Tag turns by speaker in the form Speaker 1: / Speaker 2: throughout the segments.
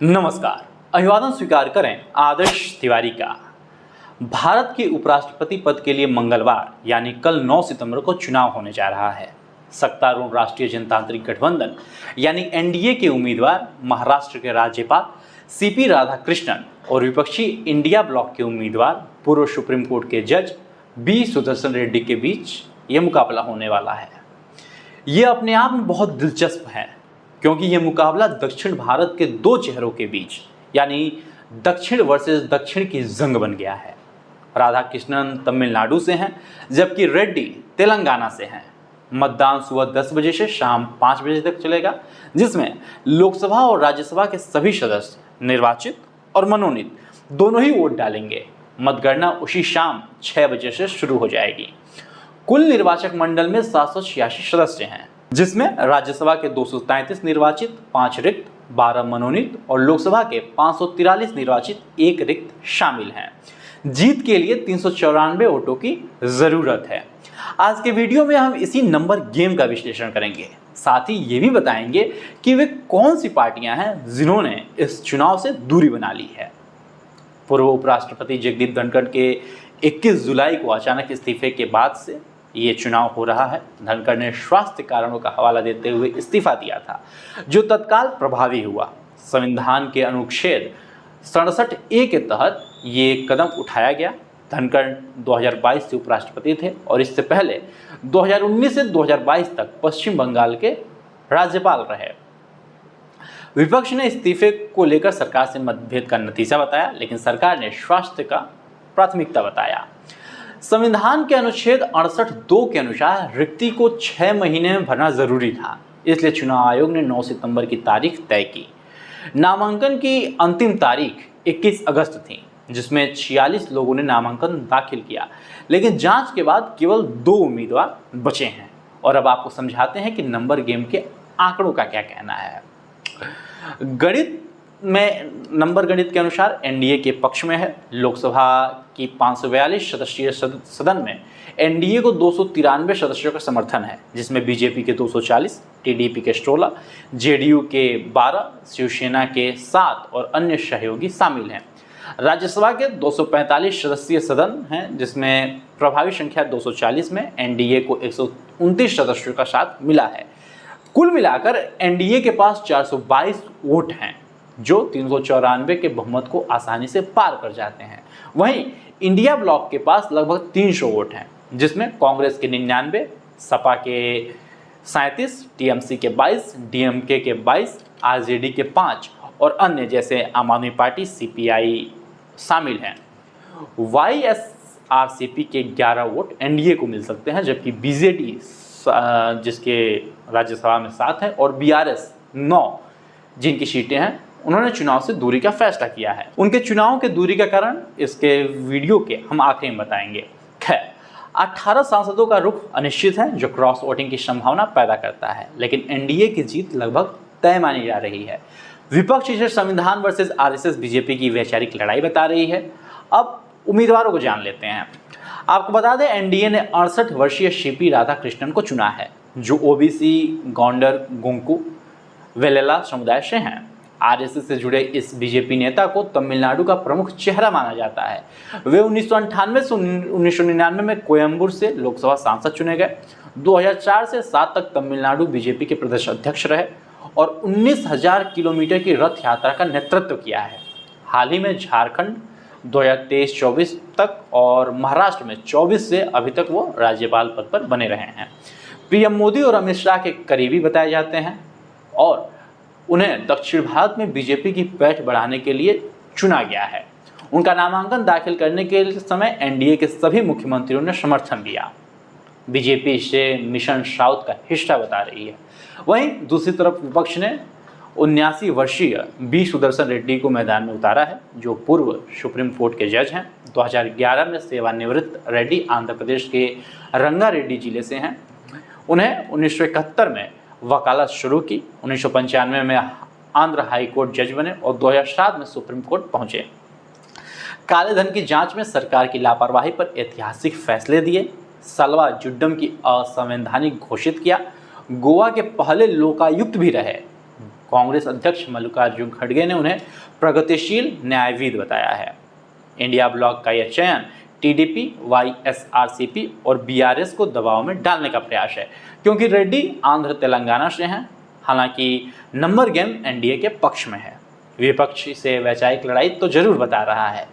Speaker 1: नमस्कार। अभिवादन स्वीकार करें आदर्श तिवारी का। भारत के उपराष्ट्रपति पद के लिए मंगलवार यानी कल 9 सितंबर को चुनाव होने जा रहा है। सत्तारूढ़ राष्ट्रीय जनतांत्रिक गठबंधन यानी एनडीए के उम्मीदवार महाराष्ट्र के राज्यपाल सीपी राधाकृष्णन और विपक्षी इंडिया ब्लॉक के उम्मीदवार पूर्व सुप्रीम कोर्ट के जज बी सुदर्शन रेड्डी के बीच ये मुकाबला होने वाला है। ये अपने आप में बहुत दिलचस्प है क्योंकि यह मुकाबला दक्षिण भारत के दो चेहरों के बीच यानी दक्षिण वर्सेस दक्षिण की जंग बन गया है। राधाकृष्णन तमिलनाडु से हैं जबकि रेड्डी तेलंगाना से हैं। मतदान सुबह 10 बजे से शाम 5 बजे तक चलेगा, जिसमें लोकसभा और राज्यसभा के सभी सदस्य निर्वाचित और मनोनीत दोनों ही वोट डालेंगे। मतगणना उसी शाम 6 बजे से शुरू हो जाएगी। कुल निर्वाचक मंडल में 786 सदस्य हैं, जिसमें राज्यसभा के 233 निर्वाचित, 5 रिक्त, 12 मनोनीत और लोकसभा के 543 निर्वाचित, 1 रिक्त शामिल हैं। जीत के लिए 394 वोटों की जरूरत है। आज के वीडियो में हम इसी नंबर गेम का विश्लेषण करेंगे, साथ ही ये भी बताएंगे कि वे कौन सी पार्टियां हैं जिन्होंने इस चुनाव से दूरी बना ली है। पूर्व उपराष्ट्रपति जगदीप धनखड़ के 21 जुलाई को अचानक इस्तीफे के बाद से ये चुनाव हो रहा है। धनखड़ ने स्वास्थ्य कारणों का हवाला देते हुए इस्तीफा दिया था, जो तत्काल प्रभावी हुआ। संविधान के अनुच्छेद 67A के तहत ये कदम उठाया गया। धनखड़ 2022 से उपराष्ट्रपति थे और इससे पहले 2019 से 2022 तक पश्चिम बंगाल के राज्यपाल रहे। विपक्ष ने इस्तीफे को लेकर सरकार से मतभेद का नतीजा बताया, लेकिन सरकार ने स्वास्थ्य का प्राथमिकता बताया। संविधान के अनुच्छेद 68(2) के अनुसार रिक्ति को 6 महीने में भरना जरूरी था, इसलिए चुनाव आयोग ने 9 सितंबर की तारीख तय की। नामांकन की अंतिम तारीख 21 अगस्त थी, जिसमें 46 लोगों ने नामांकन दाखिल किया, लेकिन जांच के बाद केवल 2 उम्मीदवार बचे हैं। और अब आपको समझाते हैं कि नंबर गेम के आंकड़ों का क्या कहना है। नंबर गणित के अनुसार एनडीए के पक्ष में है। लोकसभा की 542 सदस्यीय सदन में एनडीए को 293 सदस्यों का समर्थन है, जिसमें बीजेपी के 240, टीडीपी के 16, जेडीयू के 12, शिवसेना के 7 और अन्य सहयोगी शामिल हैं। राज्यसभा के 245 सदस्यीय सदन हैं, जिसमें प्रभावी संख्या 240 में एनडीए को 129 सदस्यों का साथ मिला है। कुल मिलाकर एनडीए के पास 422 वोट हैं, जो 394 के बहुमत को आसानी से पार कर जाते हैं। वहीं इंडिया ब्लॉक के पास लगभग 300 वोट हैं, जिसमें कांग्रेस के 99, सपा के 37, टीएमसी के 22, डीएमके के 22, आरजेडी के 5 और अन्य जैसे आम आदमी पार्टी सीपीआई शामिल हैं। वाईएसआरसीपी के 11 वोट एनडीए को मिल सकते हैं, जबकि बीजेडी जिसके राज्यसभा में 7 है और बीआरएस 9 जिनकी सीटें हैं, उन्होंने चुनाव से दूरी का फैसला किया है। उनके चुनाव के दूरी का कारण इसके वीडियो के हम आखिर में बताएंगे। खैर, 18 सांसदों का रुख अनिश्चित है, जो क्रॉस वोटिंग की संभावना पैदा करता है, लेकिन एनडीए की जीत लगभग तय मानी जा रही है। विपक्ष इसे संविधान वर्सेस आरएसएस बीजेपी की वैचारिक लड़ाई बता रही है। अब उम्मीदवारों को जान लेते हैं। आपको बता दें, एनडीए ने 68 वर्षीय सीपी राधाकृष्णन को चुना है, जो ओबीसी, गोंडर, गुंकू, वेलेला समुदाय से हैं। आरएसएस से जुड़े इस बीजेपी नेता को तमिलनाडु का प्रमुख चेहरा माना जाता है। वे 1998 से 1999 में कोयम्बूर से लोकसभा सांसद चुने गए। 2004 से 7 तक तमिलनाडु बीजेपी के प्रदेश अध्यक्ष रहे और 19,000 किलोमीटर की रथ यात्रा का नेतृत्व किया है। हाल ही में झारखंड 2023-24 तक और महाराष्ट्र में 24 से अभी तक वो राज्यपाल पद पर बने रहे हैं। पीएम मोदी और अमित शाह के करीबी बताए जाते हैं और उन्हें दक्षिण भारत में बीजेपी की पैठ बढ़ाने के लिए चुना गया है। उनका नामांकन दाखिल करने के समय एनडीए के सभी मुख्यमंत्रियों ने समर्थन दिया। बीजेपी इसे मिशन साउथ का हिस्सा बता रही है। वहीं दूसरी तरफ विपक्ष ने 79 वर्षीय बी सुदर्शन रेड्डी को मैदान में उतारा है, जो पूर्व सुप्रीम कोर्ट के जज हैं। 2011 में सेवानिवृत्त रेड्डी आंध्र प्रदेश के रंगारेड्डी जिले से हैं। उन्हें 1971 में वकालत शुरू की, 1995 में आंध्र हाई कोर्ट जज बने और 2007 में सुप्रीम कोर्ट पहुंचे। काले धन की जांच में सरकार की लापरवाही पर ऐतिहासिक फैसले दिए। सलवा जुड्डम की असंवैधानिक घोषित किया। गोवा के पहले लोकायुक्त भी रहे। कांग्रेस अध्यक्ष मल्लिकार्जुन खड़गे ने उन्हें प्रगतिशील न्यायविद बताया है। इंडिया ब्लॉक का यह चयन टीडीपी, वाईएसआरसीपी और बीआरएस को दबाव में डालने का प्रयास है, क्योंकि रेड्डी आंध्र तेलंगाना से हैं। हालांकि नंबर गेम एनडीए के पक्ष में है। विपक्ष इसे वैचारिक लड़ाई तो जरूर बता रहा है।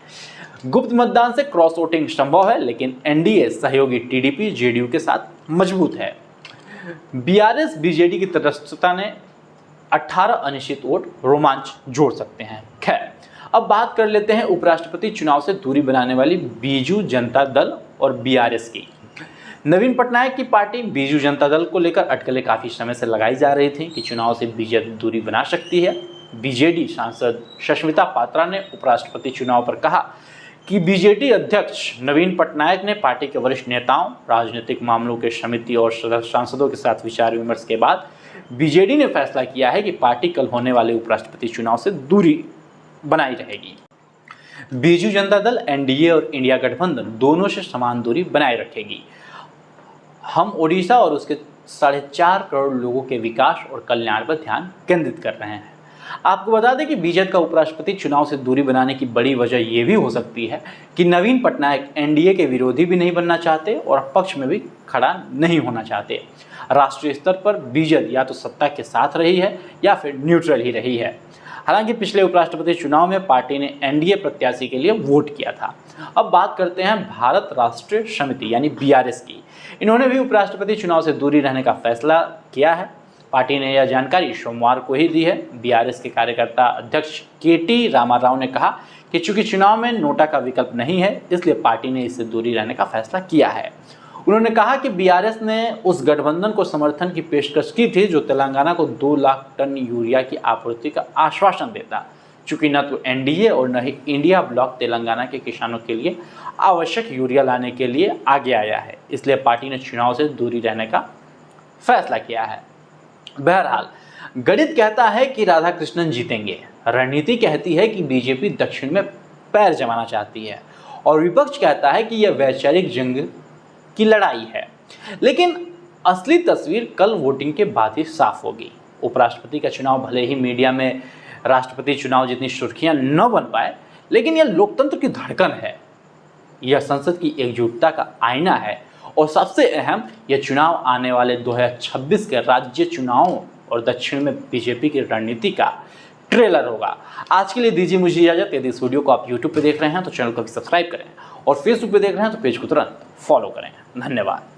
Speaker 1: गुप्त मतदान से क्रॉस वोटिंग संभव है, लेकिन एनडीए सहयोगी टीडीपी, जेडीयू के साथ मजबूत है। बीआरएस बीजेडी की तटस्थता ने 18 अनिश्चित वोट रोमांच जोड़ सकते हैं। खैर, अब बात कर लेते हैं उपराष्ट्रपति चुनाव से दूरी बनाने वाली बीजू जनता दल और बीआरएस की। नवीन पटनायक की पार्टी बीजू जनता दल को लेकर अटकलें काफ़ी समय से लगाई जा रही थी कि चुनाव से बीजेपी दूरी बना सकती है। बीजेडी सांसद शष्मिता पात्रा ने उपराष्ट्रपति चुनाव पर कहा कि बीजेडी अध्यक्ष नवीन पटनायक ने पार्टी के वरिष्ठ नेताओं, राजनीतिक मामलों के समिति और सांसदों के साथ विचार विमर्श के बाद बीजेडी ने फैसला किया है कि पार्टी कल होने वाले उपराष्ट्रपति चुनाव से दूरी बनाई रहेगी। बीजू जनता दल एनडीए और इंडिया गठबंधन दोनों से समान दूरी बनाए रखेगी। हम ओडिशा और उसके 4.5 करोड़ लोगों के विकास और कल्याण पर ध्यान केंद्रित कर रहे हैं। आपको बता दें कि बीजेपी का उपराष्ट्रपति चुनाव से दूरी बनाने की बड़ी वजह यह भी हो सकती है कि नवीन पटनायक एनडीए के विरोधी भी नहीं बनना चाहते और पक्ष में भी खड़ा नहीं होना चाहते। राष्ट्रीय स्तर पर बीजेपी या तो सत्ता के साथ रही है या फिर न्यूट्रल ही रही है। हालांकि पिछले उपराष्ट्रपति चुनाव में पार्टी ने एनडीए प्रत्याशी के लिए वोट किया था। अब बात करते हैं भारत राष्ट्रीय समिति यानी बीआरएस की। इन्होंने भी उपराष्ट्रपति चुनाव से दूरी रहने का फैसला किया है। पार्टी ने यह जानकारी सोमवार को ही दी है। बीआरएस के कार्यकर्ता अध्यक्ष केटी रामाराव ने कहा कि चूंकि चुनाव में नोटा का विकल्प नहीं है, इसलिए पार्टी ने इससे दूरी रहने का फैसला किया है। उन्होंने कहा कि बीआरएस ने उस गठबंधन को समर्थन की पेशकश की थी जो तेलंगाना को 2 लाख टन यूरिया की आपूर्ति का आश्वासन देता। चूंकि न तो एनडीए और न ही इंडिया ब्लॉक तेलंगाना के किसानों के लिए आवश्यक यूरिया लाने के लिए आगे आया है, इसलिए पार्टी ने चुनाव से दूरी रहने का फैसला किया है। बहरहाल, गणित कहता है कि राधाकृष्णन जीतेंगे, रणनीति कहती है कि बीजेपी दक्षिण में पैर जमाना चाहती है और विपक्ष कहता है कि यह वैचारिक जंग की लड़ाई है। लेकिन असली तस्वीर कल वोटिंग के बाद ही साफ होगी। उपराष्ट्रपति का चुनाव भले ही मीडिया में राष्ट्रपति चुनाव जितनी सुर्खियां न बन पाए, लेकिन यह लोकतंत्र की धड़कन है। यह संसद की एकजुटता का आईना है और सबसे अहम, यह चुनाव आने वाले 2026 के राज्य चुनावों और दक्षिण में बीजेपी की रणनीति का ट्रेलर होगा। आज के लिए दीजिए मुझे इजाजत। यदि इस वीडियो को आप यूट्यूब पे देख रहे हैं तो चैनल को भी सब्सक्राइब करें और फेसबुक पे देख रहे हैं तो पेज को तुरंत फॉलो करें। धन्यवाद।